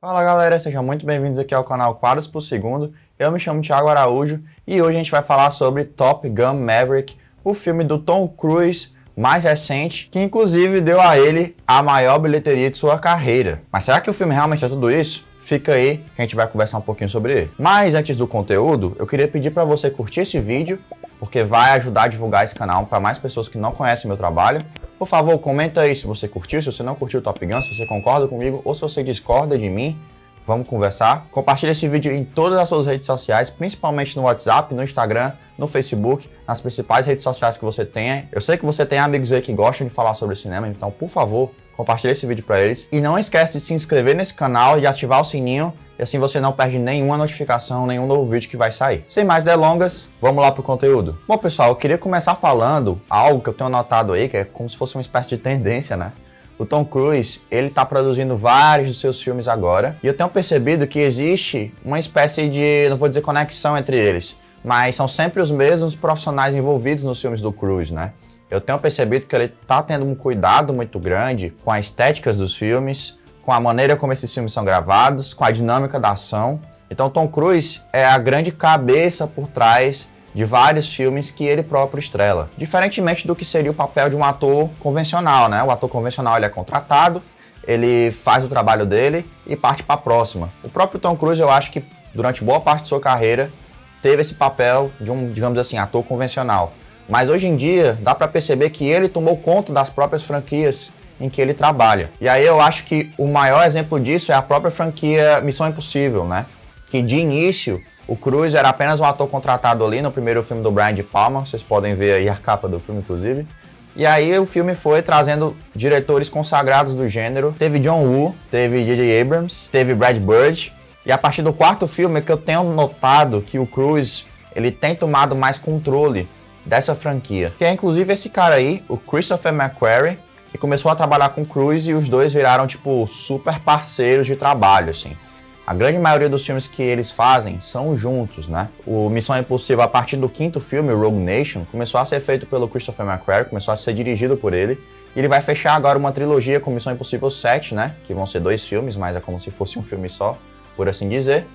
Fala galera, sejam muito bem-vindos aqui ao canal Quadros por Segundo. Eu me chamo Thiago Araújo e hoje a gente vai falar sobre Top Gun Maverick, o filme do Tom Cruise mais recente, que inclusive deu a ele a maior bilheteria de sua carreira. Mas será que o filme realmente é tudo isso? Fica aí que a gente vai conversar um pouquinho sobre ele. Mas antes do conteúdo, eu queria pedir para você curtir esse vídeo, porque vai ajudar a divulgar esse canal para mais pessoas que não conhecem meu trabalho. Por favor, comenta aí se você curtiu, se você não curtiu o Top Gun, se você concorda comigo ou se você discorda de mim. Vamos conversar. Compartilhe esse vídeo em todas as suas redes sociais, principalmente no WhatsApp, no Instagram, no Facebook, nas principais redes sociais que você tenha. Eu sei que você tem amigos aí que gostam de falar sobre cinema, então, por favor, compartilhe esse vídeo para eles. E não esquece de se inscrever nesse canal e de ativar o sininho, e assim você não perde nenhuma notificação, nenhum novo vídeo que vai sair. Sem mais delongas, vamos lá pro conteúdo. Bom, pessoal, eu queria começar falando algo que eu tenho notado aí, que é como se fosse uma espécie de tendência, né? O Tom Cruise, ele tá produzindo vários dos seus filmes agora, e eu tenho percebido que existe uma espécie de, não vou dizer conexão entre eles, mas são sempre os mesmos profissionais envolvidos nos filmes do Cruise, né? Eu tenho percebido que ele tá tendo um cuidado muito grande com as estéticas dos filmes, com a maneira como esses filmes são gravados, com a dinâmica da ação. Então Tom Cruise é a grande cabeça por trás de vários filmes que ele próprio estrela. Diferentemente do que seria o papel de um ator convencional, né? O ator convencional ele é contratado, ele faz o trabalho dele e parte para a próxima. O próprio Tom Cruise, eu acho que durante boa parte de sua carreira teve esse papel de um, digamos assim, ator convencional. Mas hoje em dia dá para perceber que ele tomou conta das próprias franquias em que ele trabalha. E aí eu acho que o maior exemplo disso é a própria franquia Missão Impossível, né? Que de início o Cruise era apenas um ator contratado ali no primeiro filme do Brian De Palma, vocês podem ver aí a capa do filme inclusive. E aí o filme foi trazendo diretores consagrados do gênero. Teve John Woo, teve J.J. Abrams, teve Brad Bird. E a partir do quarto filme é que eu tenho notado que o Cruise ele tem tomado mais controle dessa franquia. Que é inclusive esse cara aí, o Christopher McQuarrie, que começou a trabalhar com o Cruise e os dois viraram tipo super parceiros de trabalho, assim. A grande maioria dos filmes que eles fazem são juntos, né? O Missão Impossível, a partir do quinto filme, o Rogue Nation, começou a ser feito pelo Christopher McQuarrie, começou a ser dirigido por ele. E ele vai fechar agora uma trilogia com Missão Impossível 7, né? Que vão ser 2 filmes, mas é como se fosse um filme só, por assim dizer.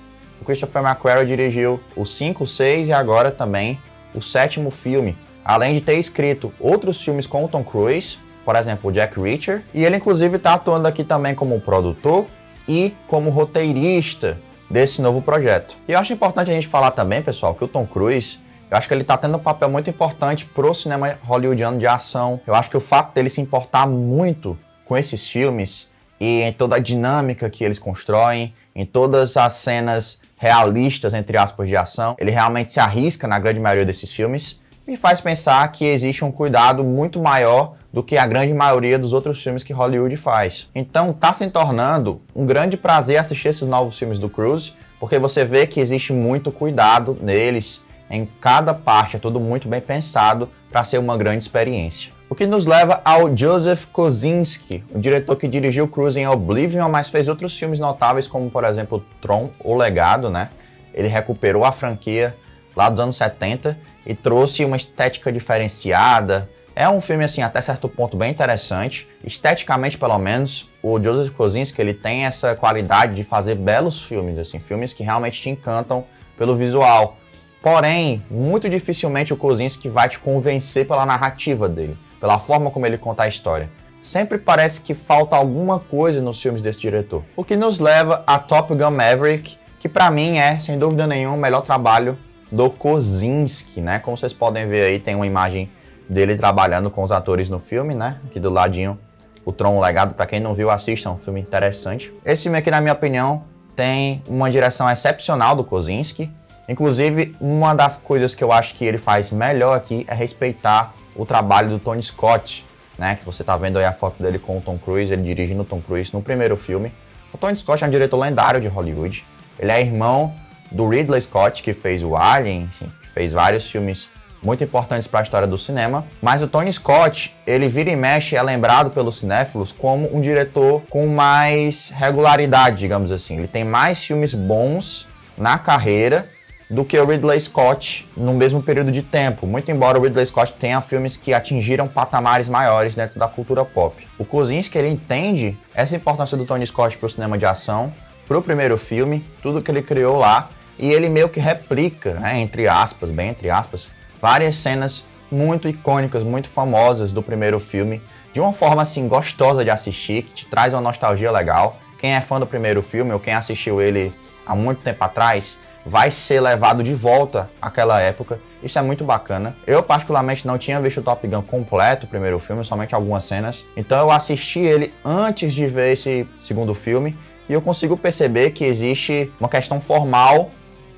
O Christopher McQuarrie dirigiu o 5, o 6 e agora também o 7º filme. Além de ter escrito outros filmes com o Tom Cruise, por exemplo, o Jack Reacher. E ele inclusive está atuando aqui também como produtor e como roteirista desse novo projeto. E eu acho importante a gente falar também, pessoal, que o Tom Cruise, eu acho que ele está tendo um papel muito importante pro cinema hollywoodiano de ação. Eu acho que o fato dele se importar muito com esses filmes e em toda a dinâmica que eles constroem, em todas as cenas realistas, entre aspas, de ação, ele realmente se arrisca na grande maioria desses filmes, me faz pensar que existe um cuidado muito maior do que a grande maioria dos outros filmes que Hollywood faz. Então está se tornando um grande prazer assistir esses novos filmes do Cruise, porque você vê que existe muito cuidado neles, em cada parte, é tudo muito bem pensado para ser uma grande experiência. O que nos leva ao Joseph Kosinski, o diretor que dirigiu Cruise em Oblivion, mas fez outros filmes notáveis, como por exemplo Tron, O Legado, né? Ele recuperou a franquia lá dos anos 70 e trouxe uma estética diferenciada. É um filme, assim, até certo ponto bem interessante. Esteticamente, pelo menos, o Joseph Kosinski, ele tem essa qualidade de fazer belos filmes, assim, filmes que realmente te encantam pelo visual. Porém, muito dificilmente o Kosinski vai te convencer pela narrativa dele, pela forma como ele conta a história. Sempre parece que falta alguma coisa nos filmes desse diretor. O que nos leva a Top Gun Maverick, que pra mim é, sem dúvida nenhuma, o melhor trabalho do Kosinski, né? Como vocês podem ver aí, tem uma imagem dele trabalhando com os atores no filme, né? Aqui do ladinho, o Tron, o Legado. Pra quem não viu, assista, é um filme interessante. Esse filme aqui, na minha opinião, tem uma direção excepcional do Kosinski. Inclusive, uma das coisas que eu acho que ele faz melhor aqui é respeitar o trabalho do Tony Scott, né? Que você tá vendo aí a foto dele com o Tom Cruise, ele dirigindo o Tom Cruise no primeiro filme. O Tony Scott é um diretor lendário de Hollywood. Ele é irmão do Ridley Scott, que fez o Alien, enfim, que fez vários filmes muito importantes para a história do cinema. Mas o Tony Scott, ele vira e mexe, é lembrado pelos cinéfilos como um diretor com mais regularidade, digamos assim. Ele tem mais filmes bons na carreira do que o Ridley Scott no mesmo período de tempo, muito embora o Ridley Scott tenha filmes que atingiram patamares maiores dentro da cultura pop. O Kosinski, ele entende essa importância do Tony Scott para o cinema de ação pro primeiro filme, tudo que ele criou lá, e ele meio que replica, né, entre aspas, bem entre aspas, várias cenas muito icônicas, muito famosas do primeiro filme, de uma forma assim gostosa de assistir, que te traz uma nostalgia legal. Quem é fã do primeiro filme ou quem assistiu ele há muito tempo atrás, vai ser levado de volta àquela época. Isso é muito bacana. Eu particularmente não tinha visto o Top Gun completo, o primeiro filme, somente algumas cenas. Então eu assisti ele antes de ver esse segundo filme e eu consigo perceber que existe uma questão formal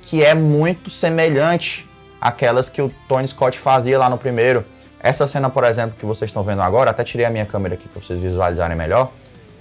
que é muito semelhante àquelas que o Tony Scott fazia lá no primeiro. Essa cena, por exemplo, que vocês estão vendo agora, até tirei a minha câmera aqui para vocês visualizarem melhor.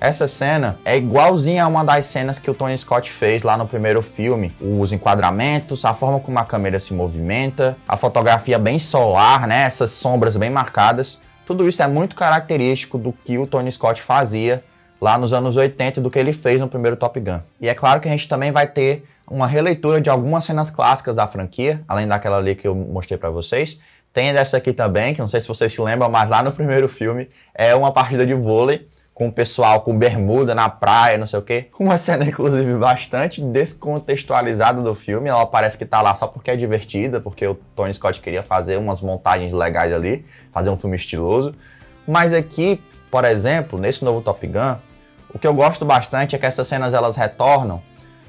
Essa cena é igualzinha a uma das cenas que o Tony Scott fez lá no primeiro filme. Os enquadramentos, a forma como a câmera se movimenta, a fotografia bem solar, né? Essas sombras bem marcadas. Tudo isso é muito característico do que o Tony Scott fazia lá nos anos 80 e do que ele fez no primeiro Top Gun. E é claro que a gente também vai ter uma releitura de algumas cenas clássicas da franquia, além daquela ali que eu mostrei para vocês. Tem dessa aqui também, que não sei se vocês se lembram, mas lá no primeiro filme é uma partida de vôlei com o pessoal com bermuda na praia, não sei o quê. Uma cena, inclusive, bastante descontextualizada do filme. Ela parece que tá lá só porque é divertida, porque o Tony Scott queria fazer umas montagens legais ali, fazer um filme estiloso. Mas aqui, por exemplo, nesse novo Top Gun, o que eu gosto bastante é que essas cenas elas retornam,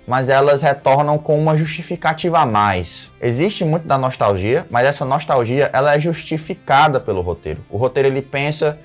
mas elas retornam com uma justificativa a mais. Existe muito da nostalgia, mas essa nostalgia ela é justificada pelo roteiro. O roteiro ele pensa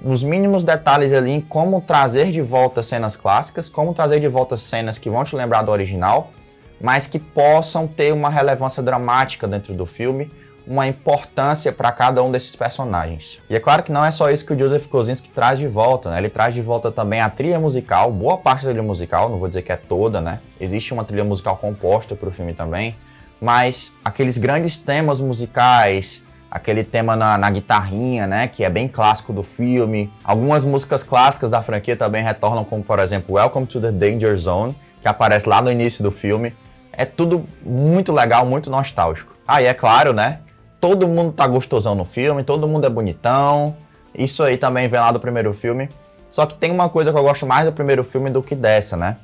nos mínimos detalhes ali em como trazer de volta cenas clássicas, como trazer de volta cenas que vão te lembrar do original, mas que possam ter uma relevância dramática dentro do filme, uma importância para cada um desses personagens. E é claro que não é só isso que o Joseph Kosinski traz de volta, né? Ele traz de volta também a trilha musical, boa parte da trilha musical, não vou dizer que é toda, né? Existe uma trilha musical composta para o filme também, mas aqueles grandes temas musicais, aquele tema na guitarrinha, né, que é bem clássico do filme. Algumas músicas clássicas da franquia também retornam, como por exemplo Welcome to the Danger Zone, que aparece lá no início do filme. É tudo muito legal, muito nostálgico. E é claro, né, todo mundo tá gostosão no filme, todo mundo é bonitão. Isso aí também vem lá do primeiro filme. Só que tem uma coisa que eu gosto mais do primeiro filme do que dessa, né?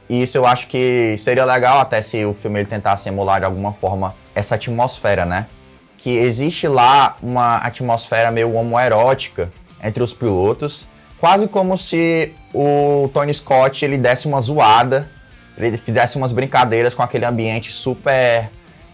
E isso eu acho que seria legal até se o filme ele tentasse emular de alguma forma essa atmosfera, né? Que existe lá uma atmosfera meio homoerótica entre os pilotos, quase como se o Tony Scott ele desse uma zoada, ele fizesse umas brincadeiras com aquele ambiente super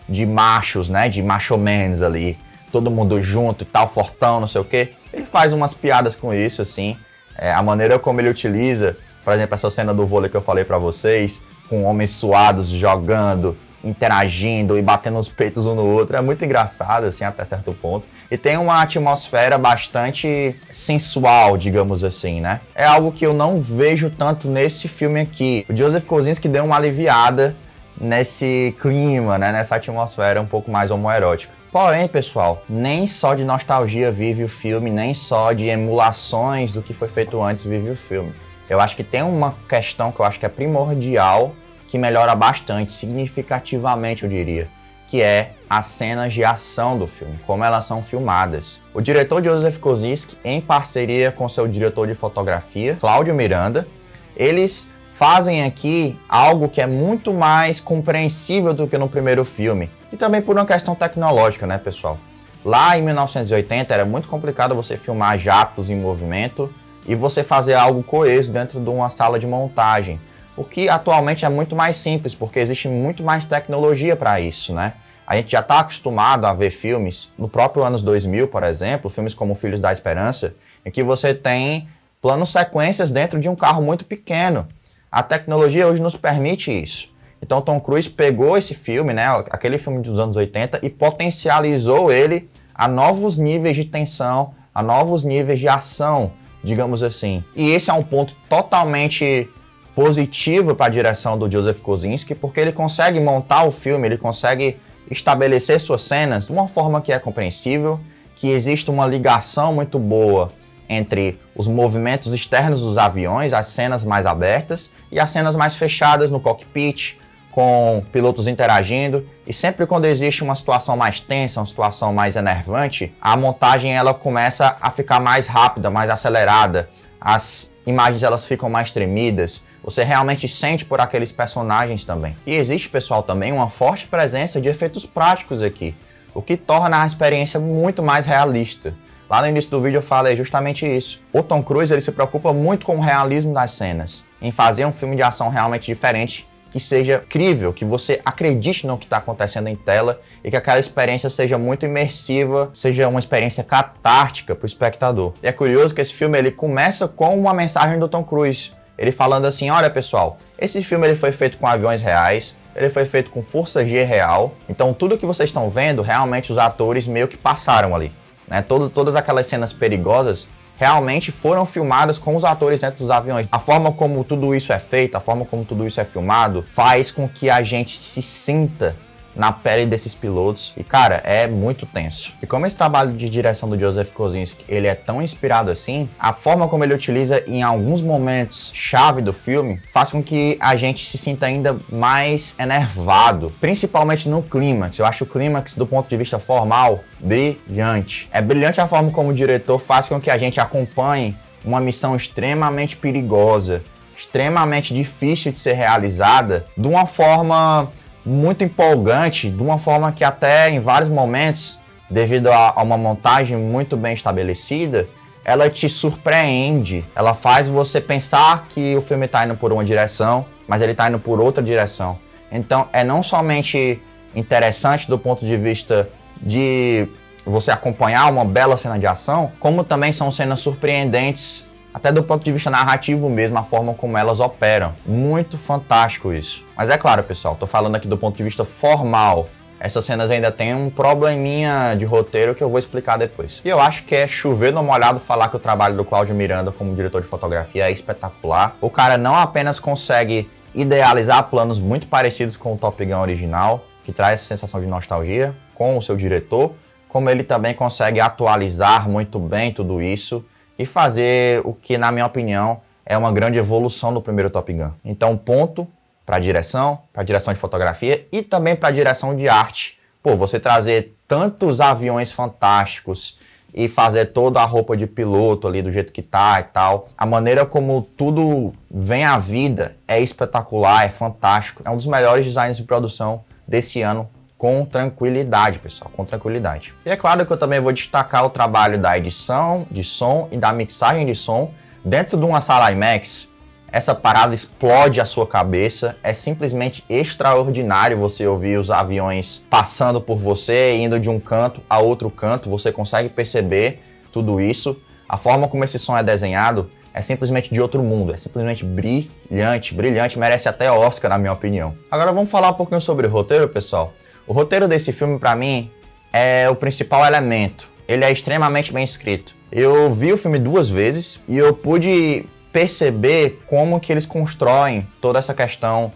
de machos, né, de machomans ali, todo mundo junto e tal, fortão, não sei o quê. Ele faz umas piadas com isso, assim, a maneira como ele utiliza, por exemplo, essa cena do vôlei que eu falei pra vocês, com homens suados jogando, interagindo e batendo os peitos um no outro, é muito engraçado, assim, até certo ponto. E tem uma atmosfera bastante sensual, digamos assim, né? É algo que eu não vejo tanto nesse filme aqui. O Joseph Kosinski deu uma aliviada nesse clima, né? Nessa atmosfera um pouco mais homoerótica. Porém, pessoal, nem só de nostalgia vive o filme, nem só de emulações do que foi feito antes vive o filme. Eu acho que tem uma questão que eu acho que é primordial, que melhora bastante, significativamente eu diria, que é as cenas de ação do filme, como elas são filmadas. O diretor Joseph Kosinski, em parceria com seu diretor de fotografia, Cláudio Miranda, eles fazem aqui algo que é muito mais compreensível do que no primeiro filme. E também por uma questão tecnológica, né, pessoal? Lá em 1980 era muito complicado você filmar jatos em movimento e você fazer algo coeso dentro de uma sala de montagem. O que atualmente é muito mais simples, porque existe muito mais tecnologia para isso, né? A gente já está acostumado a ver filmes, no próprio anos 2000, por exemplo, filmes como Filhos da Esperança, em que você tem planos sequências dentro de um carro muito pequeno. A tecnologia hoje nos permite isso. Então Tom Cruise pegou esse filme, né, aquele filme dos anos 80, e potencializou ele a novos níveis de tensão, a novos níveis de ação, digamos assim. E esse é um ponto totalmente positivo para a direção do Joseph Kosinski, porque ele consegue montar o filme, ele consegue estabelecer suas cenas de uma forma que é compreensível, que existe uma ligação muito boa entre os movimentos externos dos aviões, as cenas mais abertas e as cenas mais fechadas no cockpit, com pilotos interagindo. E sempre quando existe uma situação mais tensa, uma situação mais enervante, a montagem ela começa a ficar mais rápida, mais acelerada, as imagens elas ficam mais tremidas, Você realmente sente por aqueles personagens também. E existe, pessoal, também uma forte presença de efeitos práticos aqui, o que torna a experiência muito mais realista. Lá no início do vídeo eu falei justamente isso. O Tom Cruise ele se preocupa muito com o realismo das cenas, em fazer um filme de ação realmente diferente, que seja crível, que você acredite no que está acontecendo em tela e que aquela experiência seja muito imersiva, seja uma experiência catártica para o espectador. E é curioso que esse filme ele começa com uma mensagem do Tom Cruise, ele falando assim, olha pessoal, esse filme ele foi feito com aviões reais, ele foi feito com força G real, então tudo que vocês estão vendo, realmente os atores meio que passaram ali. Né? Todas aquelas cenas perigosas realmente foram filmadas com os atores dentro dos aviões. A forma como tudo isso é feito, a forma como tudo isso é filmado, faz com que a gente se sinta na pele desses pilotos. E, cara, é muito tenso. E como esse trabalho de direção do Joseph Kosinski, ele é tão inspirado assim, a forma como ele utiliza em alguns momentos chave do filme, faz com que a gente se sinta ainda mais enervado. Principalmente no clímax. Eu acho o clímax, do ponto de vista formal, brilhante. É brilhante a forma como o diretor faz com que a gente acompanhe uma missão extremamente perigosa, extremamente difícil de ser realizada, de uma forma muito empolgante, de uma forma que até em vários momentos, devido a uma montagem muito bem estabelecida, ela te surpreende, ela faz você pensar que o filme está indo por uma direção, mas ele está indo por outra direção. Então é não somente interessante do ponto de vista de você acompanhar uma bela cena de ação, como também são cenas surpreendentes, até do ponto de vista narrativo mesmo, a forma como elas operam. Muito fantástico isso. Mas é claro, pessoal, tô falando aqui do ponto de vista formal. Essas cenas ainda tem um probleminha de roteiro que eu vou explicar depois. E eu acho que é chover no molhado falar que o trabalho do Cláudio Miranda como diretor de fotografia é espetacular. O cara não apenas consegue idealizar planos muito parecidos com o Top Gun original, que traz essa sensação de nostalgia com o seu diretor, como ele também consegue atualizar muito bem tudo isso e fazer o que, na minha opinião, é uma grande evolução do primeiro Top Gun. Então, ponto para a direção de fotografia e também para a direção de arte. Pô, você trazer tantos aviões fantásticos e fazer toda a roupa de piloto ali do jeito que tá e tal. A maneira como tudo vem à vida é espetacular, é fantástico. É um dos melhores designs de produção desse ano, com tranquilidade, pessoal, com tranquilidade. E é claro que eu também vou destacar o trabalho da edição de som e da mixagem de som dentro de uma sala IMAX. Essa parada explode a sua cabeça, é simplesmente extraordinário você ouvir os aviões passando por você, indo de um canto a outro canto, você consegue perceber tudo isso. A forma como esse som é desenhado é simplesmente de outro mundo, é simplesmente brilhante, brilhante, merece até Oscar, na minha opinião. Agora vamos falar um pouquinho sobre o roteiro, pessoal. O roteiro desse filme, pra mim, é o principal elemento. Ele é extremamente bem escrito. Eu vi o filme 2 vezes e eu pude perceber como que eles constroem toda essa questão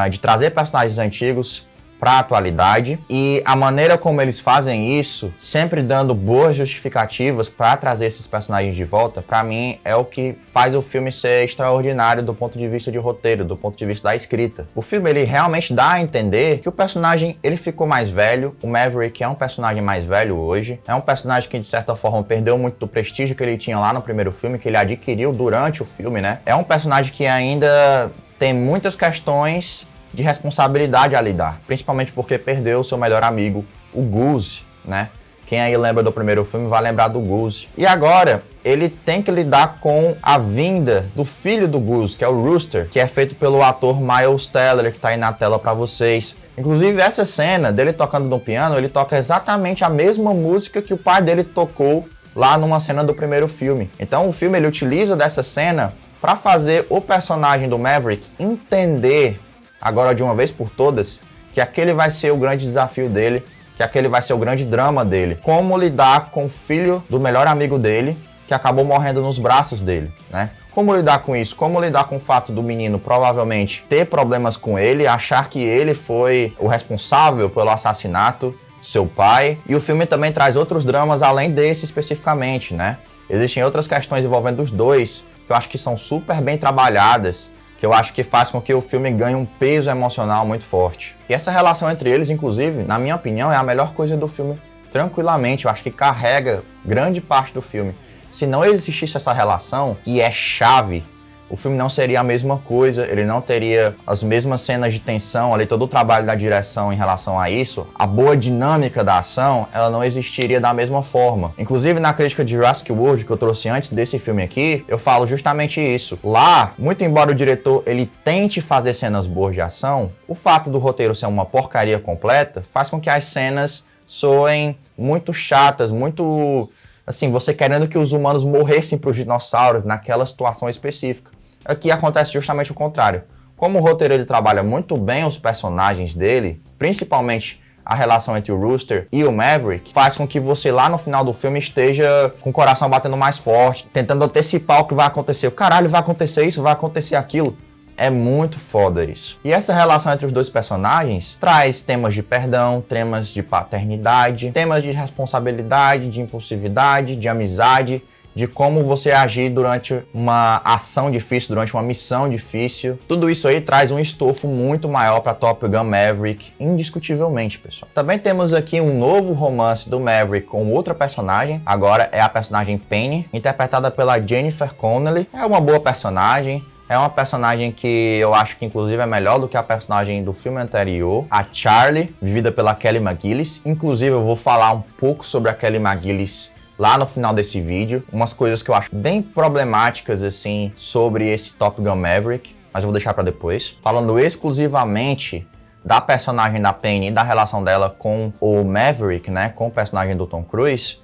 de trazer personagens antigos para a atualidade e a maneira como eles fazem isso, sempre dando boas justificativas para trazer esses personagens de volta, para mim é o que faz o filme ser extraordinário do ponto de vista de roteiro, do ponto de vista da escrita. O filme ele realmente dá a entender que o personagem ele ficou mais velho, o Maverick é um personagem mais velho hoje, é um personagem que de certa forma perdeu muito do prestígio que ele tinha lá no primeiro filme, que ele adquiriu durante o filme, né? É um personagem que ainda tem muitas questões de responsabilidade a lidar, principalmente porque perdeu o seu melhor amigo, o Goose, né? Quem aí lembra do primeiro filme vai lembrar do Goose. E agora, ele tem que lidar com a vinda do filho do Goose, que é o Rooster, que é feito pelo ator Miles Teller, que tá aí na tela para vocês. Inclusive, essa cena dele tocando no piano, ele toca exatamente a mesma música que o pai dele tocou lá numa cena do primeiro filme. Então, o filme ele utiliza dessa cena para fazer o personagem do Maverick entender agora de uma vez por todas, que aquele vai ser o grande desafio dele, que aquele vai ser o grande drama dele. Como lidar com o filho do melhor amigo dele, que acabou morrendo nos braços dele, né? Como lidar com isso? Como lidar com o fato do menino provavelmente ter problemas com ele, achar que ele foi o responsável pelo assassinato do seu pai. E o filme também traz outros dramas além desse especificamente, né? Existem outras questões envolvendo os dois, que eu acho que são super bem trabalhadas, que eu acho que faz com que o filme ganhe um peso emocional muito forte. E essa relação entre eles, inclusive, na minha opinião, é a melhor coisa do filme, tranquilamente. Eu acho que carrega grande parte do filme. Se não existisse essa relação, que é chave o filme não seria a mesma coisa, ele não teria as mesmas cenas de tensão, ali todo o trabalho da direção em relação a isso, a boa dinâmica da ação, ela não existiria da mesma forma. Inclusive na crítica de Jurassic World que eu trouxe antes desse filme aqui, eu falo justamente isso. Lá, muito embora o diretor ele tente fazer cenas boas de ação, o fato do roteiro ser uma porcaria completa faz com que as cenas soem muito chatas, muito... assim, você querendo que os humanos morressem para os dinossauros naquela situação específica. Aqui acontece justamente o contrário. Como o roteiro ele trabalha muito bem os personagens dele, principalmente a relação entre o Rooster e o Maverick, faz com que você lá no final do filme esteja com o coração batendo mais forte, tentando antecipar o que vai acontecer. Caralho, vai acontecer isso, vai acontecer aquilo. É muito foda isso. E essa relação entre os dois personagens traz temas de perdão, temas de paternidade, temas de responsabilidade, de impulsividade, de amizade, de como você agir durante uma ação difícil, durante uma missão difícil. Tudo isso aí traz um estofo muito maior para Top Gun Maverick, indiscutivelmente, pessoal. Também temos aqui um novo romance do Maverick com outra personagem. Agora é a personagem Penny, interpretada pela Jennifer Connelly. É uma boa personagem. É uma personagem que eu acho que inclusive é melhor do que a personagem do filme anterior, a Charlie, vivida pela Kelly McGillis. Inclusive eu vou falar um pouco sobre a Kelly McGillis lá no final desse vídeo. Umas coisas que eu acho bem problemáticas assim sobre esse Top Gun Maverick, mas eu vou deixar para depois. Falando exclusivamente da personagem da Penny e da relação dela com o Maverick, né, com o personagem do Tom Cruise,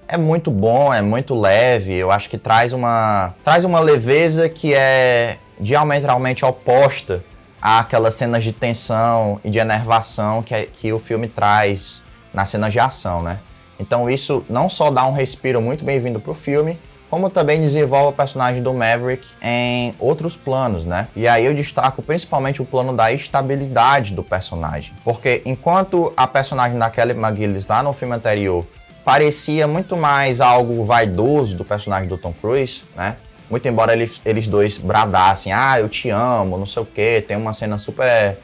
é muito bom, é muito leve, eu acho que traz uma leveza que é diametralmente oposta àquelas cenas de tensão e de enervação que o filme traz nas cenas de ação, né? Então isso não só dá um respiro muito bem-vindo pro filme, como também desenvolve o personagem do Maverick em outros planos, né? E aí eu destaco principalmente o plano da estabilidade do personagem, porque enquanto a personagem da Kelly McGillis lá no filme anterior parecia muito mais algo vaidoso do personagem do Tom Cruise, né? Muito embora eles dois bradassem, ah, eu te amo, não sei o quê, tem uma cena super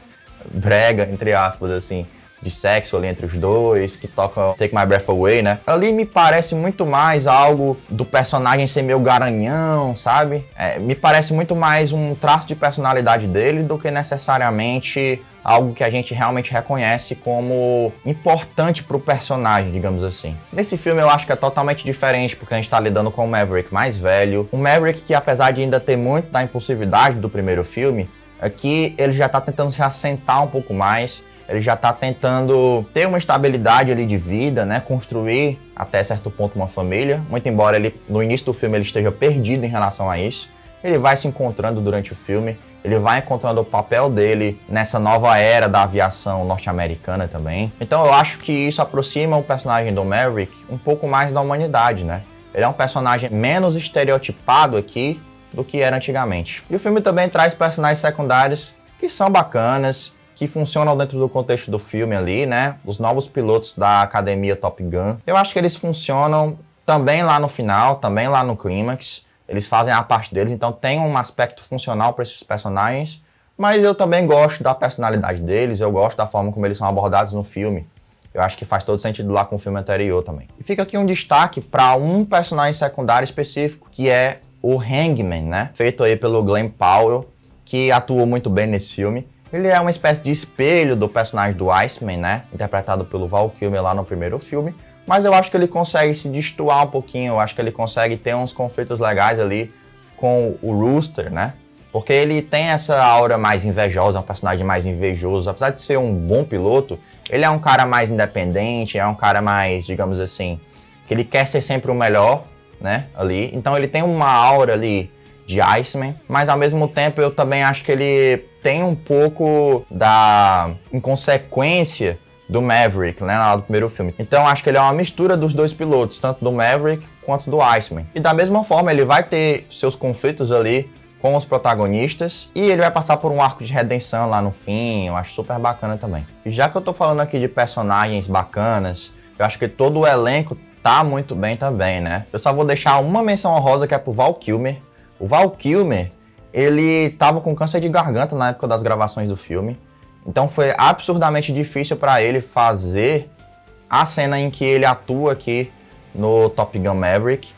brega, entre aspas, assim, de sexo ali entre os dois, que toca Take My Breath Away, né? Ali me parece muito mais algo do personagem ser meio garanhão, sabe? Me parece muito mais um traço de personalidade dele do que necessariamente algo que a gente realmente reconhece como importante pro personagem, digamos assim. Nesse filme eu acho que é totalmente diferente, porque a gente tá lidando com um Maverick mais velho, um Maverick que apesar de ainda ter muito da impulsividade do primeiro filme, aqui ele já tá tentando se assentar um pouco mais, ele já tá tentando ter uma estabilidade ali de vida, né, construir até certo ponto uma família, muito embora ele no início do filme ele esteja perdido em relação a isso. Ele vai se encontrando durante o filme, ele vai encontrando o papel dele nessa nova era da aviação norte-americana também. Então eu acho que isso aproxima o personagem do Maverick um pouco mais da humanidade, né? Ele é um personagem menos estereotipado aqui do que era antigamente. E o filme também traz personagens secundários que são bacanas, que funcionam dentro do contexto do filme ali, né? Os novos pilotos da academia Top Gun. Eu acho que eles funcionam também lá no final, também lá no clímax. Eles fazem a parte deles, então tem um aspecto funcional para esses personagens, mas eu também gosto da personalidade deles, eu gosto da forma como eles são abordados no filme. Eu acho que faz todo sentido lá com o filme anterior também. E fica aqui um destaque para um personagem secundário específico, que é o Hangman, né? Feito aí pelo Glenn Powell, que atuou muito bem nesse filme. Ele é uma espécie de espelho do personagem do Iceman, né? Interpretado pelo Val Kilmer lá no primeiro filme. Mas eu acho que ele consegue se destoar um pouquinho, eu acho que ele consegue ter uns conflitos legais ali com o Rooster, né? Porque ele tem essa aura mais invejosa, é um personagem mais invejoso. Apesar de ser um bom piloto, ele é um cara mais independente, é um cara mais, digamos assim, que ele quer ser sempre o melhor, né? Ali. Então ele tem uma aura ali de Iceman, mas ao mesmo tempo eu também acho que ele tem um pouco da inconsequência do Maverick, né, lá do primeiro filme. Então acho que ele é uma mistura dos dois pilotos, tanto do Maverick quanto do Iceman. E da mesma forma ele vai ter seus conflitos ali com os protagonistas e ele vai passar por um arco de redenção lá no fim, eu acho super bacana também. E já que eu tô falando aqui de personagens bacanas, eu acho que todo o elenco tá muito bem também, né? Eu só vou deixar uma menção honrosa que é pro Val Kilmer. O Val Kilmer, ele tava com câncer de garganta na época das gravações do filme. Então foi absurdamente difícil para ele fazer a cena em que ele atua aqui no Top Gun Maverick.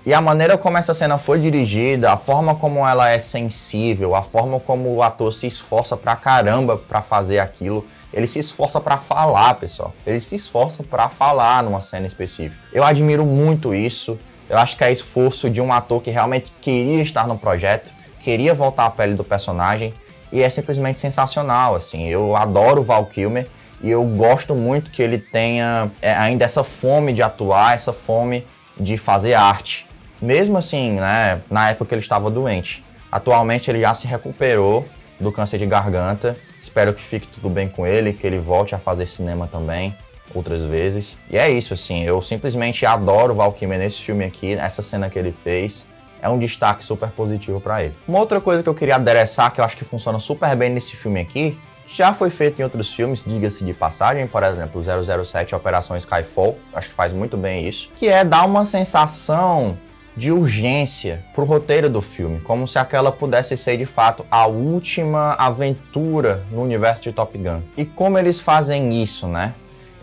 E a maneira como essa cena foi dirigida, a forma como ela é sensível, a forma como o ator se esforça pra caramba pra fazer aquilo. Ele se esforça pra falar, pessoal. Ele se esforça pra falar numa cena específica. Eu admiro muito isso. Eu acho que é esforço de um ator que realmente queria estar no projeto, queria voltar à pele do personagem, e é simplesmente sensacional, assim. Eu adoro o Val Kilmer e eu gosto muito que ele tenha ainda essa fome de atuar, essa fome de fazer arte. Mesmo assim, né, na época que ele estava doente. Atualmente ele já se recuperou do câncer de garganta. Espero que fique tudo bem com ele, que ele volte a fazer cinema também outras vezes. E é isso, assim, eu simplesmente adoro o Val Kilmer nesse filme aqui, essa cena que ele fez. É um destaque super positivo para ele. Uma outra coisa que eu queria adereçar, que eu acho que funciona super bem nesse filme aqui, que já foi feito em outros filmes, diga-se de passagem, por exemplo, 007 Operação Skyfall, acho que faz muito bem isso, que é dar uma sensação de urgência pro roteiro do filme, como se aquela pudesse ser de fato a última aventura no universo de Top Gun. E como eles fazem isso, né?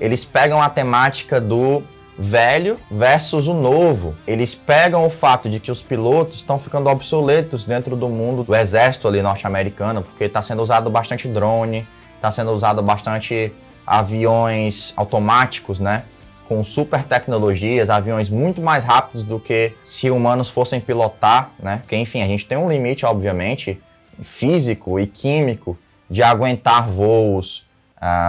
Eles pegam a temática do velho versus o novo. Eles pegam o fato de que os pilotos estão ficando obsoletos dentro do mundo do exército ali norte-americano, porque está sendo usado bastante drone, está sendo usado bastante aviões automáticos, né? Com super tecnologias, aviões muito mais rápidos do que se humanos fossem pilotar, né? Porque, enfim, a gente tem um limite, obviamente, físico e químico de aguentar voos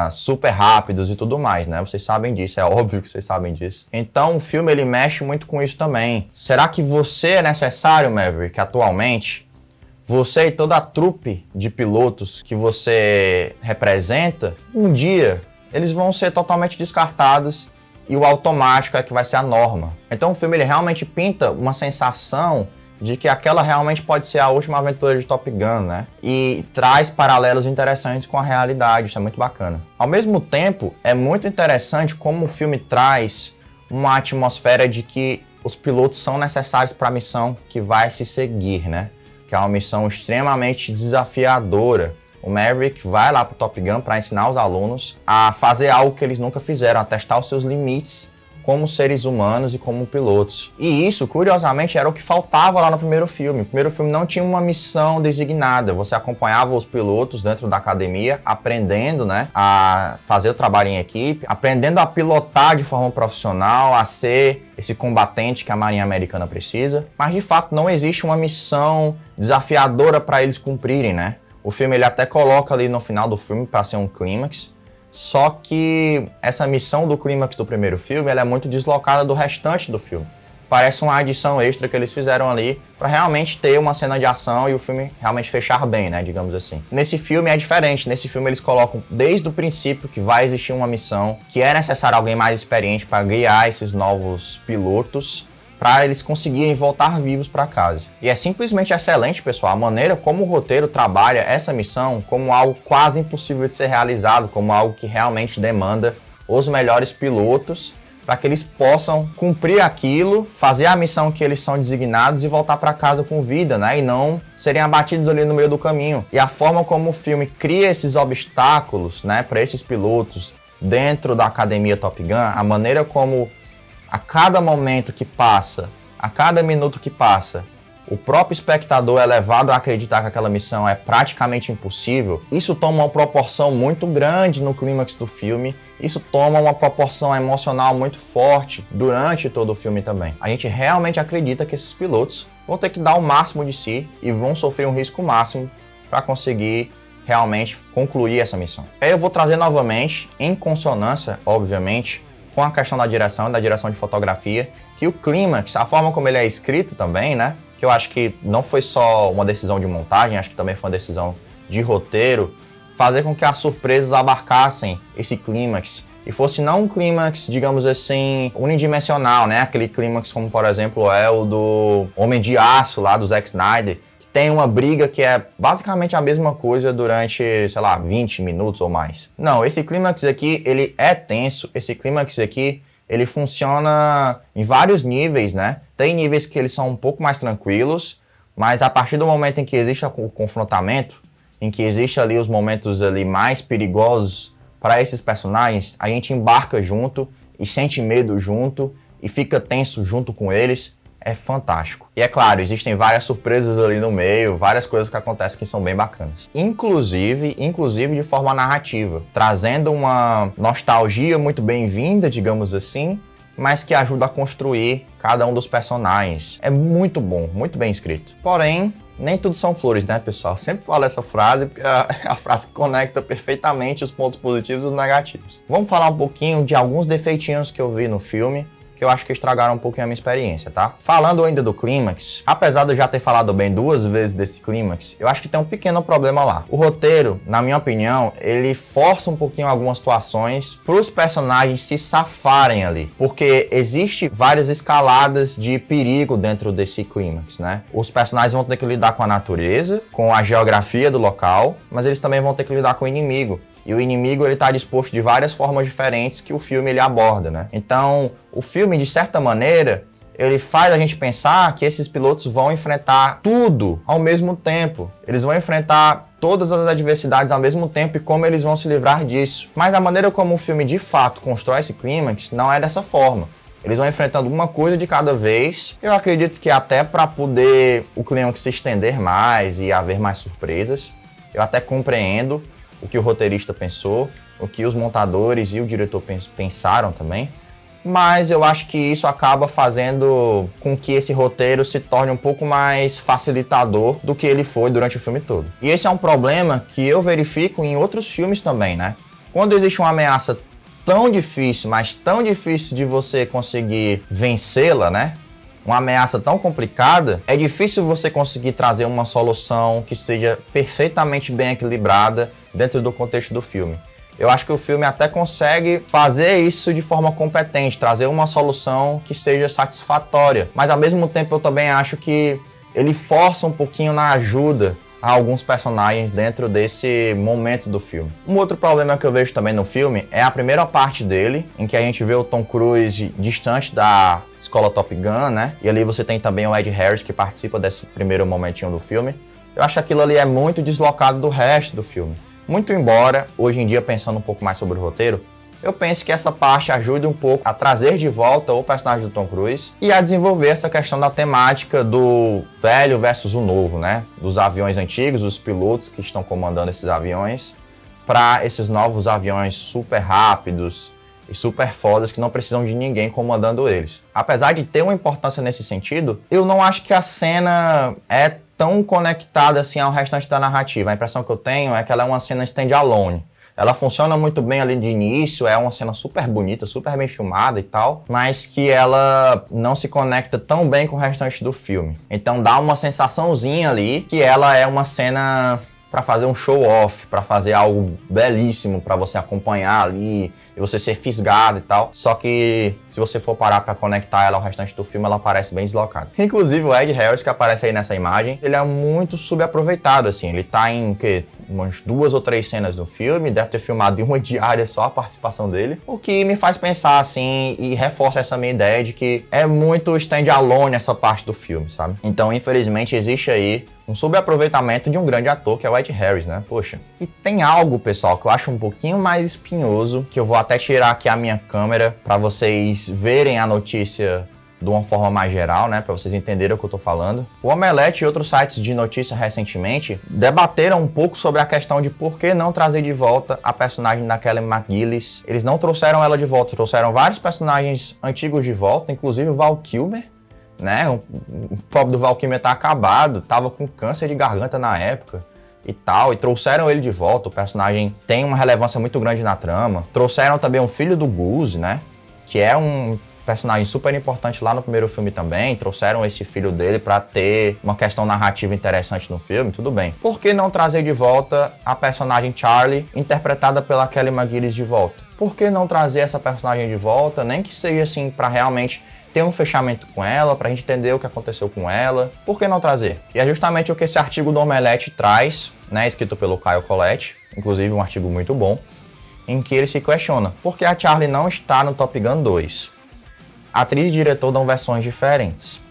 super rápidos e tudo mais, né? Vocês sabem disso, é óbvio que vocês sabem disso. Então o filme ele mexe muito com isso também. Será que você é necessário, Maverick, atualmente? Você e toda a trupe de pilotos que você representa, um dia eles vão ser totalmente descartados e o automático é que vai ser a norma. Então o filme ele realmente pinta uma sensação de que aquela realmente pode ser a última aventura de Top Gun, né? E traz paralelos interessantes com a realidade, isso é muito bacana. Ao mesmo tempo, é muito interessante como o filme traz uma atmosfera de que os pilotos são necessários para a missão que vai se seguir, né? Que é uma missão extremamente desafiadora. O Maverick vai lá para o Top Gun para ensinar os alunos a fazer algo que eles nunca fizeram, a testar os seus limites como seres humanos e como pilotos. E isso, curiosamente, era o que faltava lá no primeiro filme. O primeiro filme não tinha uma missão designada. Você acompanhava os pilotos dentro da academia, aprendendo, né, a fazer o trabalho em equipe, aprendendo a pilotar de forma profissional, a ser esse combatente que a Marinha Americana precisa. Mas, de fato, não existe uma missão desafiadora para eles cumprirem, né? O filme ele até coloca ali no final do filme para ser um clímax. Só que essa missão do clímax do primeiro filme ela é muito deslocada do restante do filme. Parece uma adição extra que eles fizeram ali para realmente ter uma cena de ação e o filme realmente fechar bem, né, digamos assim. Nesse filme é diferente. Nesse filme eles colocam desde o princípio que vai existir uma missão, que é necessário alguém mais experiente para guiar esses novos pilotos, para eles conseguirem voltar vivos para casa. E é simplesmente excelente, pessoal, a maneira como o roteiro trabalha essa missão como algo quase impossível de ser realizado, como algo que realmente demanda os melhores pilotos para que eles possam cumprir aquilo, fazer a missão que eles são designados e voltar para casa com vida, né? E não serem abatidos ali no meio do caminho. E a forma como o filme cria esses obstáculos, né, para esses pilotos dentro da academia Top Gun, a maneira como a cada momento que passa, a cada minuto que passa, o próprio espectador é levado a acreditar que aquela missão é praticamente impossível, isso toma uma proporção muito grande no clímax do filme, isso toma uma proporção emocional muito forte durante todo o filme também. A gente realmente acredita que esses pilotos vão ter que dar o máximo de si e vão sofrer um risco máximo para conseguir realmente concluir essa missão. Aí eu vou trazer novamente, em consonância, obviamente, com a questão da direção de fotografia, que o clímax, a forma como ele é escrito também, né? Que eu acho que não foi só uma decisão de montagem, acho que também foi uma decisão de roteiro, fazer com que as surpresas abarcassem esse clímax e fosse não um clímax, digamos assim, unidimensional, né? Aquele clímax como, por exemplo, é o do Homem de Aço, lá do Zack Snyder, tem uma briga que é basicamente a mesma coisa durante, sei lá, 20 minutos ou mais. Não, esse clímax aqui, ele é tenso, esse clímax aqui, ele funciona em vários níveis, né? Tem níveis que eles são um pouco mais tranquilos, mas a partir do momento em que existe o confrontamento, em que existe ali os momentos ali mais perigosos para esses personagens, a gente embarca junto e sente medo junto e fica tenso junto com eles. é fantástico. E é claro, existem várias surpresas ali no meio, várias coisas que acontecem que são bem bacanas. Inclusive de forma narrativa, trazendo uma nostalgia muito bem-vinda, digamos assim, mas que ajuda a construir cada um dos personagens. É muito bom, muito bem escrito. Porém, nem tudo são flores, né, pessoal? Eu sempre falo essa frase porque é a frase que conecta perfeitamente os pontos positivos e os negativos. Vamos falar um pouquinho de alguns defeitinhos que eu vi no filme, que eu acho que estragaram um pouquinho a minha experiência, tá? Falando ainda do clímax, apesar de eu já ter falado bem 2 vezes desse clímax, eu acho que tem um pequeno problema lá. O roteiro, na minha opinião, ele força um pouquinho algumas situações para os personagens se safarem ali, porque existe várias escaladas de perigo dentro desse clímax, né? Os personagens vão ter que lidar com a natureza, com a geografia do local, mas eles também vão ter que lidar com o inimigo. E o inimigo ele está disposto de várias formas diferentes que o filme ele aborda, né? Então, o filme, de certa maneira, ele faz a gente pensar que esses pilotos vão enfrentar tudo ao mesmo tempo. Eles vão enfrentar todas as adversidades ao mesmo tempo e como eles vão se livrar disso. Mas a maneira como o filme, de fato, constrói esse clímax não é dessa forma. Eles vão enfrentando uma coisa de cada vez. Eu acredito que até para poder o clímax se estender mais e haver mais surpresas, eu até compreendo o que o roteirista pensou, o que os montadores e o diretor pensaram também, mas eu acho que isso acaba fazendo com que esse roteiro se torne um pouco mais facilitador do que ele foi durante o filme todo. E esse é um problema que eu verifico em outros filmes também, né? Quando existe uma ameaça tão difícil, mas tão difícil de você conseguir vencê-la, né? Uma ameaça tão complicada, é difícil você conseguir trazer uma solução que seja perfeitamente bem equilibrada dentro do contexto do filme. Eu acho que o filme até consegue fazer isso de forma competente, trazer uma solução que seja satisfatória, mas ao mesmo tempo eu também acho que ele força um pouquinho na ajuda a alguns personagens dentro desse momento do filme. Um outro problema que eu vejo também no filme é a primeira parte dele, em que a gente vê o Tom Cruise distante da escola Top Gun, né? E ali você tem também o Ed Harris que participa desse primeiro momentinho do filme. Eu acho que aquilo ali é muito deslocado do resto do filme. Muito embora, hoje em dia, pensando um pouco mais sobre o roteiro, eu penso que essa parte ajude um pouco a trazer de volta o personagem do Tom Cruise e a desenvolver essa questão da temática do velho versus o novo, né? Dos aviões antigos, os pilotos que estão comandando esses aviões, para esses novos aviões super rápidos e super fodas que não precisam de ninguém comandando eles. Apesar de ter uma importância nesse sentido, eu não acho que a cena é tão conectada assim ao restante da narrativa. A impressão que eu tenho é que ela é uma cena stand-alone. Ela funciona muito bem ali de início, é uma cena super bonita, super bem filmada e tal, mas que ela não se conecta tão bem com o restante do filme. Então dá uma sensaçãozinha ali que ela é uma cena para fazer um show-off, para fazer algo belíssimo para você acompanhar ali e você ser fisgado e tal. Só que se você for parar para conectar ela ao restante do filme, ela parece bem deslocada. Inclusive o Ed Harris, que aparece aí nessa imagem, ele é muito subaproveitado, assim. Ele tá em umas 2 ou 3 cenas no filme, deve ter filmado em uma diária só a participação dele, o que me faz pensar assim e reforça essa minha ideia de que é muito stand-alone essa parte do filme, sabe? Então, infelizmente, existe aí um subaproveitamento de um grande ator, que é o Ed Harris, né? Poxa. E tem algo, pessoal, que eu acho um pouquinho mais espinhoso, que eu vou até tirar aqui a minha câmera para vocês verem a notícia de uma forma mais geral, né, para vocês entenderem o que eu tô falando. O Omelete e outros sites de notícia recentemente debateram um pouco sobre a questão de por que não trazer de volta a personagem da Kelly McGillis. Eles não trouxeram ela de volta, trouxeram vários personagens antigos de volta, inclusive o Val Kilmer, né, o pobre do Val Kilmer tá acabado, tava com câncer de garganta na época e tal, e trouxeram ele de volta. O personagem tem uma relevância muito grande na trama. Trouxeram também o filho do Goose, né, que é um personagem super importante lá no primeiro filme também, trouxeram esse filho dele pra ter uma questão narrativa interessante no filme, tudo bem. Por que não trazer de volta a personagem Charlie, interpretada pela Kelly McGillis de volta? Por que não trazer essa personagem de volta, nem que seja assim pra realmente ter um fechamento com ela, pra gente entender o que aconteceu com ela? Por que não trazer? E é justamente o que esse artigo do Omelete traz, né, escrito pelo Caio Colette, inclusive um artigo muito bom, em que ele se questiona por que a Charlie não está no Top Gun 2. Atriz e diretor dão versões diferentes.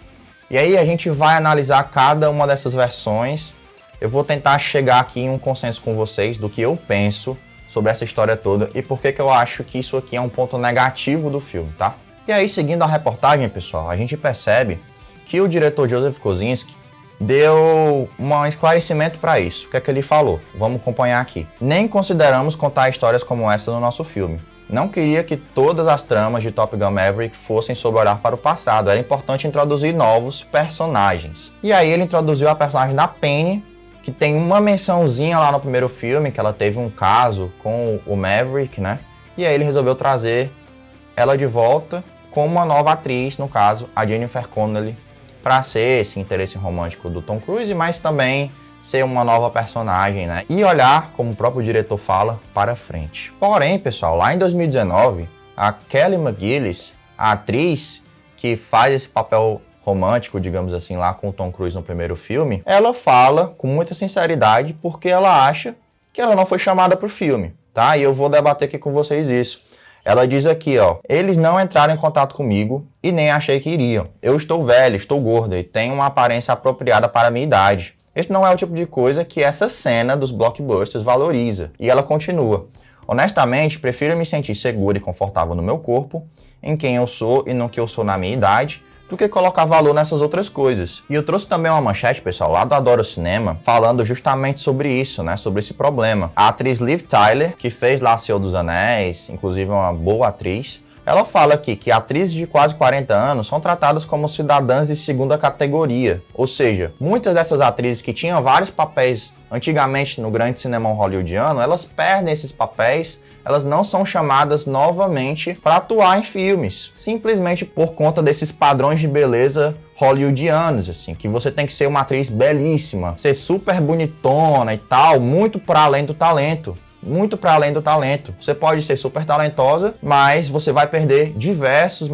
E aí a gente vai analisar cada uma dessas versões. Eu vou tentar chegar aqui em um consenso com vocês do que eu penso sobre essa história toda e por que eu acho que isso aqui é um ponto negativo do filme, tá? E aí, seguindo a reportagem, pessoal, a gente percebe que o diretor Joseph Kosinski deu um esclarecimento para isso. O que é que ele falou? Vamos acompanhar aqui. Nem consideramos contar histórias como essa no nosso filme. Não queria que todas as tramas de Top Gun Maverick fossem sobre olhar para o passado. Era importante introduzir novos personagens. E aí ele introduziu a personagem da Penny, que tem uma mençãozinha lá no primeiro filme, que ela teve um caso com o Maverick, né? E aí ele resolveu trazer ela de volta com uma nova atriz, no caso, a Jennifer Connelly, para ser esse interesse romântico do Tom Cruise, mas também ser uma nova personagem, né? E olhar, como o próprio diretor fala, para frente. Porém, pessoal, lá em 2019, a Kelly McGillis, a atriz que faz esse papel romântico, digamos assim, lá com o Tom Cruise no primeiro filme, ela fala com muita sinceridade porque ela acha que ela não foi chamada para o filme, tá? E eu vou debater aqui com vocês isso. Ela diz aqui, ó, eles não entraram em contato comigo e nem achei que iriam. Eu estou velha, estou gorda e tenho uma aparência apropriada para a minha idade. Esse não é o tipo de coisa que essa cena dos blockbusters valoriza. E ela continua. Honestamente, prefiro me sentir segura e confortável no meu corpo, em quem eu sou e no que eu sou na minha idade, do que colocar valor nessas outras coisas. E eu trouxe também uma manchete, pessoal, lá do Adoro Cinema, falando justamente sobre isso, né, sobre esse problema. A atriz Liv Tyler, que fez lá Senhor dos Anéis, inclusive uma boa atriz, ela fala aqui que atrizes de quase 40 anos são tratadas como cidadãs de segunda categoria. Ou seja, muitas dessas atrizes que tinham vários papéis antigamente no grande cinema hollywoodiano, elas perdem esses papéis, elas não são chamadas novamente para atuar em filmes, simplesmente por conta desses padrões de beleza hollywoodianos, assim, que você tem que ser uma atriz belíssima, ser super bonitona e tal, muito para além do talento. Muito para além do talento. Você pode ser super talentosa, mas você vai perder diversos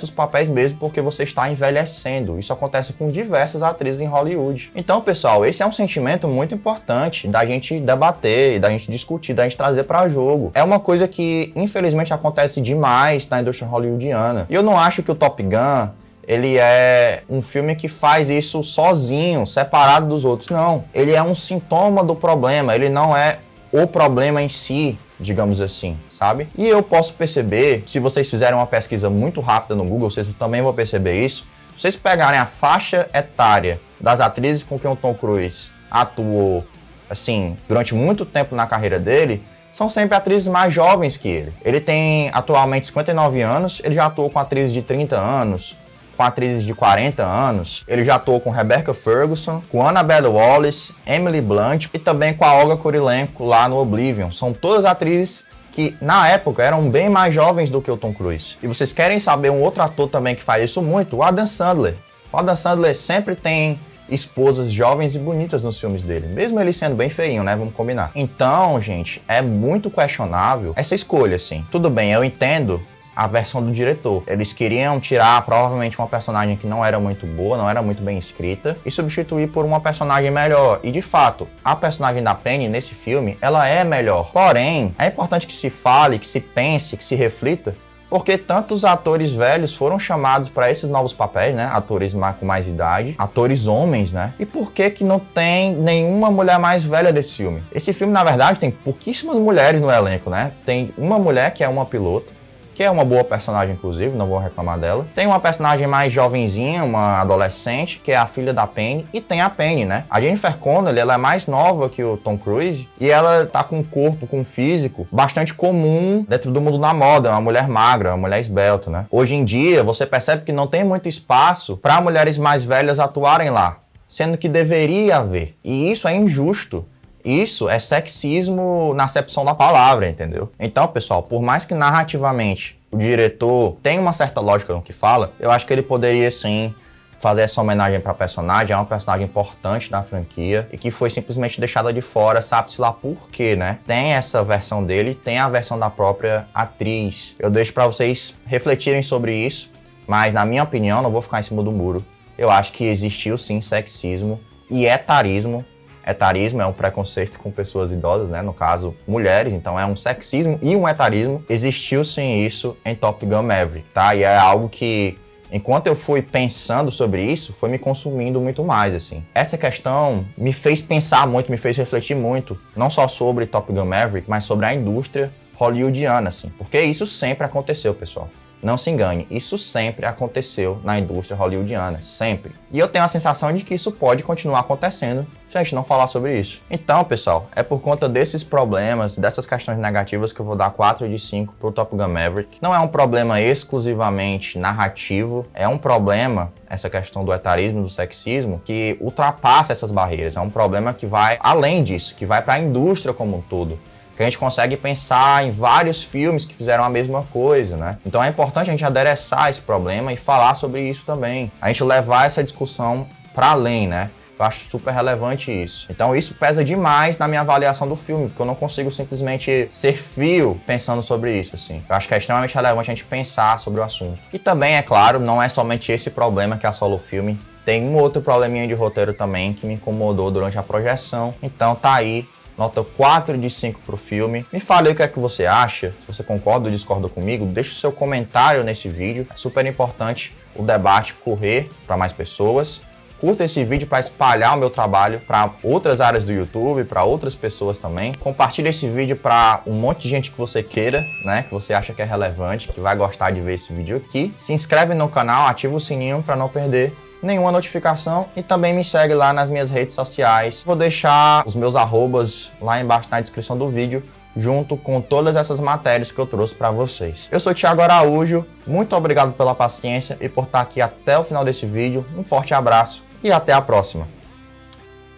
papéis mesmo, porque você está envelhecendo. Isso acontece com diversas atrizes em Hollywood. Então, pessoal, esse é um sentimento muito importante da gente debater, da gente discutir, da gente trazer para jogo. É uma coisa que, infelizmente, acontece demais na indústria hollywoodiana. E eu não acho que o Top Gun ele é um filme que faz isso sozinho, separado dos outros. Não, ele é um sintoma do problema, ele não é o problema em si, digamos assim, sabe? E eu posso perceber, se vocês fizerem uma pesquisa muito rápida no Google, vocês também vão perceber isso, se vocês pegarem a faixa etária das atrizes com quem o Tom Cruise atuou, assim, durante muito tempo na carreira dele, são sempre atrizes mais jovens que ele. Ele tem atualmente 59 anos, ele já atuou com atrizes de 30 anos, com atrizes de 40 anos, ele já atuou com Rebecca Ferguson, com Annabelle Wallis, Emily Blunt e também com a Olga Kurylenko lá no Oblivion. São todas atrizes que, na época, eram bem mais jovens do que o Tom Cruise. E vocês querem saber um outro ator também que faz isso muito? O Adam Sandler. O Adam Sandler sempre tem esposas jovens e bonitas nos filmes dele, mesmo ele sendo bem feinho, né? Vamos combinar. Então, gente, é muito questionável essa escolha, assim. Tudo bem, eu entendo a versão do diretor. Eles queriam tirar provavelmente uma personagem que não era muito boa, não era muito bem escrita, e substituir por uma personagem melhor. E de fato, a personagem da Penny nesse filme, ela é melhor. Porém, é importante que se fale, que se pense, que se reflita, porque tantos atores velhos foram chamados para esses novos papéis, né? Atores com mais idade, atores homens, né? E por que que não tem nenhuma mulher mais velha desse filme? Esse filme, na verdade, tem pouquíssimas mulheres no elenco, né? Tem uma mulher que é uma piloto, que é uma boa personagem, inclusive, não vou reclamar dela. Tem uma personagem mais jovenzinha, uma adolescente, que é a filha da Penny, e tem a Penny, né? A Jennifer Connelly, ela é mais nova que o Tom Cruise, e ela tá com um corpo, com um físico bastante comum dentro do mundo da moda, é uma mulher magra, uma mulher esbelta, né? Hoje em dia, você percebe que não tem muito espaço para mulheres mais velhas atuarem lá, sendo que deveria haver. E isso é injusto. Isso é sexismo na acepção da palavra, entendeu? Então, pessoal, por mais que narrativamente o diretor tenha uma certa lógica no que fala, eu acho que ele poderia sim fazer essa homenagem para a personagem. É uma personagem importante da franquia e que foi simplesmente deixada de fora, sabe-se lá por quê, né? Tem essa versão dele, tem a versão da própria atriz. Eu deixo para vocês refletirem sobre isso, mas na minha opinião, não vou ficar em cima do muro. Eu acho que existiu sim sexismo e etarismo. Etarismo é um preconceito com pessoas idosas, né? No caso, mulheres. Então é um sexismo e um etarismo. Existiu sim isso em Top Gun Maverick, tá? E é algo que, enquanto eu fui pensando sobre isso, foi me consumindo muito mais, assim. Essa questão me fez pensar muito, me fez refletir muito, não só sobre Top Gun Maverick, mas sobre a indústria hollywoodiana, assim. Porque isso sempre aconteceu, pessoal. Não se engane, isso sempre aconteceu na indústria hollywoodiana, sempre. E eu tenho a sensação de que isso pode continuar acontecendo se a gente não falar sobre isso. Então, pessoal, é por conta desses problemas, dessas questões negativas que eu vou dar 4 de 5 pro Top Gun Maverick. Não é um problema exclusivamente narrativo, é um problema, essa questão do etarismo, do sexismo, que ultrapassa essas barreiras. É um problema que vai além disso, que vai para a indústria como um todo. Que a gente consegue pensar em vários filmes que fizeram a mesma coisa, né? Então é importante a gente adereçar esse problema e falar sobre isso também. A gente levar essa discussão para além, né? Eu acho super relevante isso. Então isso pesa demais na minha avaliação do filme, porque eu não consigo simplesmente ser frio pensando sobre isso, assim. Eu acho que é extremamente relevante a gente pensar sobre o assunto. E também, é claro, não é somente esse problema que assola o filme. Tem um outro probleminha de roteiro também que me incomodou durante a projeção. Então tá aí, nota 4 de 5 pro filme. Me fale aí o que é que você acha, se você concorda ou discorda comigo, deixa o seu comentário nesse vídeo. É super importante o debate correr para mais pessoas. Curta esse vídeo para espalhar o meu trabalho para outras áreas do YouTube, para outras pessoas também. Compartilhe esse vídeo para um monte de gente que você queira, né? Que você acha que é relevante, que vai gostar de ver esse vídeo aqui. Se inscreve no canal, ativa o sininho para não perder nenhuma notificação e também me segue lá nas minhas redes sociais. Vou deixar os meus arrobas lá embaixo na descrição do vídeo, junto com todas essas matérias que eu trouxe para vocês. Eu sou o Thiago Araújo, muito obrigado pela paciência e por estar aqui até o final desse vídeo. Um forte abraço e até a próxima.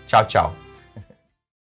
Tchau, tchau.